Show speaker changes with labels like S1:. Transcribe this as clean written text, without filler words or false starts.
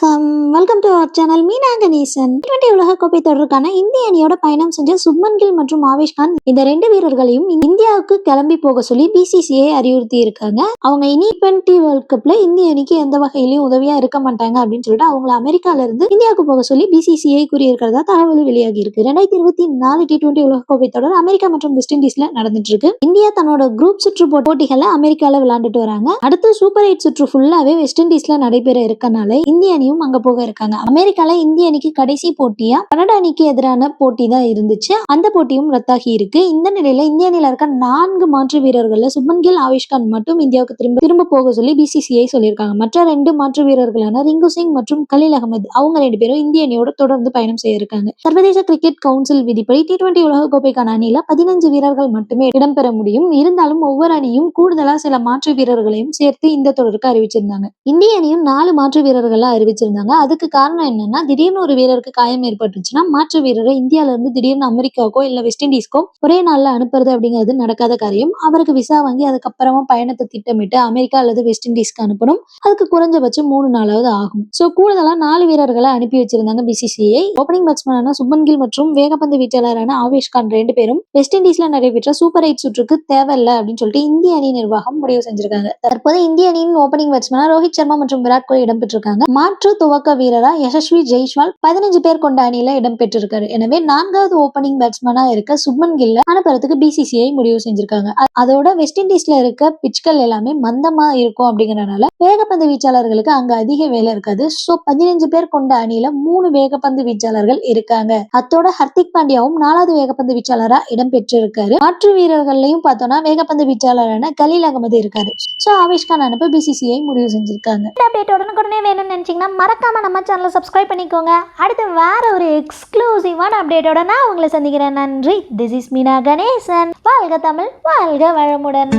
S1: Welcome to our channel. Meena Ganesan. T20 உலகக்கோப்பை தொடருக்கான இந்திய அணியோட பயணம் செஞ்ச சுப்மன் கில் மற்றும் ஆவேஷ் கான் இந்த ரெண்டு வீரர்களையும் இந்தியாவுக்கு கிளம்பி போக சொல்லி BCCI அறிவுறுத்தி இருக்காங்க. அவங்க இனி T20 வேர்ல்ட் கப்ல இந்திய அணிக்கு எந்த வகையிலையும் உதவியா இருக்க மாட்டாங்க அப்படின்னு சொல்லிட்டு அவங்களை அமெரிக்கால இருந்து இந்தியாவுக்கு போக சொல்லி BCCI கூறியிருக்கிறதா தகவல் வெளியாகி இருக்கு. 2024 T20 உலகக்கோப்பை தொடர் அமெரிக்கா மற்றும் வெஸ்ட் இண்டீஸ்ல நடந்துட்டு இருக்கு. இந்தியா தன்னோட குரூப் சுற்று போட்டிகளை அமெரிக்கால விளையாண்டுட்டு வராங்க. அடுத்து சூப்பர் 8 சுற்று ஃபுல்லாவே வெஸ்ட் இண்டீஸ்ல நடைபெற இருக்கனால இந்திய அணியும் அங்க போக இருக்காங்க. அமெரிக்கால இந்திய அணிக்கு கடைசி போட்டியா கனடா அணிக்கு எதிரான போட்டி தான் இருந்துச்சு. அந்த போட்டியும் ரத்தாகி இருக்கு. இந்த நிலையில இந்திய அணியில இருக்க 4 மாற்று வீரர்கள்ல சுப்மன் கில், ஆவேஷ் கான் மட்டும் இந்தியாவுக்கு திரும்ப போக சொல்லி BCCI சொல்லியிருக்காங்க. மற்ற 2 மாற்று வீரர்களான ரிங்கு சிங் மற்றும் கலீல் அகமது அவங்க 2 பேரும் இந்திய அணியோட தொடர்ந்து பயணம் செய்ய இருக்காங்க. சர்வதேச கிரிக்கெட் கவுன்சில் விதிப்படி T20 உலகக்கோப்பைக்கான அணியில 15 வீரர்கள் மட்டுமே இடம்பெற முடியும். இருந்தாலும் ஒவ்வொரு அணியும் கூடுதலா சில மாற்று வீரர்களையும் சேர்த்து இந்த தொடருக்கு அறிவிச்சிருந்தாங்க. இந்திய அணியும் 4 மாற்று வீரர்கள் அறிவிச்சிருந்தாங்க. அதுக்கு காரணம் என்னன்னா, திடீர்னு ஒரு வீரருக்கு காயம் ஏற்பட்டுச்சுன்னா மாற்று வீரரை இந்தியால இருந்து திடீர்னு அமெரிக்காவுக்கோ இல்ல வெஸ்ட் இண்டீஸ்க்கோ ஒரே நாள்ல அனுப்புறது அப்படிங்கிறது நடக்காத காரியம். அவருக்கு விசா வாங்கி அதுக்கப்புறமா பயணத்தை திட்டமிட்டு அமெரிக்கா அல்லது வெஸ்ட் இண்டீஸ்க்கு அனுப்பணும். அதுக்கு குறைஞ்சபட்சம் 3 நாளாவது ஆகும். சோ கூடுதலா 4 வீரர்களை அனுப்பி வச்சிருந்தாங்க BCCI. ஓப்பனிங் பேட்ஸ்மேனான சுப்மன் கில் மற்றும் வேகப்பந்து வீச்சாளரான ஆவேஷ் கான் 2 பேரும் வெஸ்ட் இண்டீஸ்ல நடைபெற்ற சூப்பர் 8 சுற்றுக்கு தேவையில்லை அப்படின்னு சொல்லிட்டு இந்திய அணி நிர்வாகம் முடிவு செஞ்சிருக்காங்க. தற்போது இந்திய அணியின் ஓப்பனிங் பேட்ஸ்மேனா ரோஹித் சர்மா மற்றும் விராட் கோலி இடம்பெற்றிருக்காங்க. மாற்று துவக்க வீரரா யசஸ்வி ஜெய்ஸ்வால் 15 பேர் கொண்ட அணியில இடம்பெற்றிருக்காரு. எனவே 4வது ஓப்பனிங் பேட்ஸ்மேனா இருக்க சுப்மன் கில்ல அனுப்புறதுக்கு BCCI முடிவு செஞ்சிருக்காங்க. அதோட வெஸ்ட் இண்டீஸ்ல இருக்க பிட்ச்கள் எல்லாமே மந்தமா இருக்கும் அப்படிங்கறதுனால வேகப்பந்து வீச்சாளர்களுக்கு அங்க அதிக வேலை இருக்காது. சோ 15 பேர் கொண்ட அணியில 3 வேகப்பந்து வீச்சாளர்கள் இருக்காங்க. அத்தோட ஹர்திக் பாண்டியாவும் 4வது வேகப்பந்து வீச்சாளரா இடம்பெற்றிருக்காரு. மாற்று வீரர்கள்லயும் பார்த்தோம்னா வேகப்பந்து வீச்சாளரான கலீல் அகமது இருக்காரு. சோ ஆவேஷ் கான் அனுப்ப BCCI முடிவு செஞ்சிருக்காங்க. அப்டேட் உடனுக்குடனே வேணும்னு நினைச்சீங்கன்னா மறக்காம நம்ம சேனலை சப்ஸ்கிரைப் பண்ணிக்கோங்க. அடுத்து வேற ஒரு எக்ஸ்க்ளூசிவான அப்டேட்டோட நான் உங்களை சந்திக்கிறேன். நன்றி. This is Meena Ganesan. வாழ்க தமிழ், வாழ்க வளமுடன்.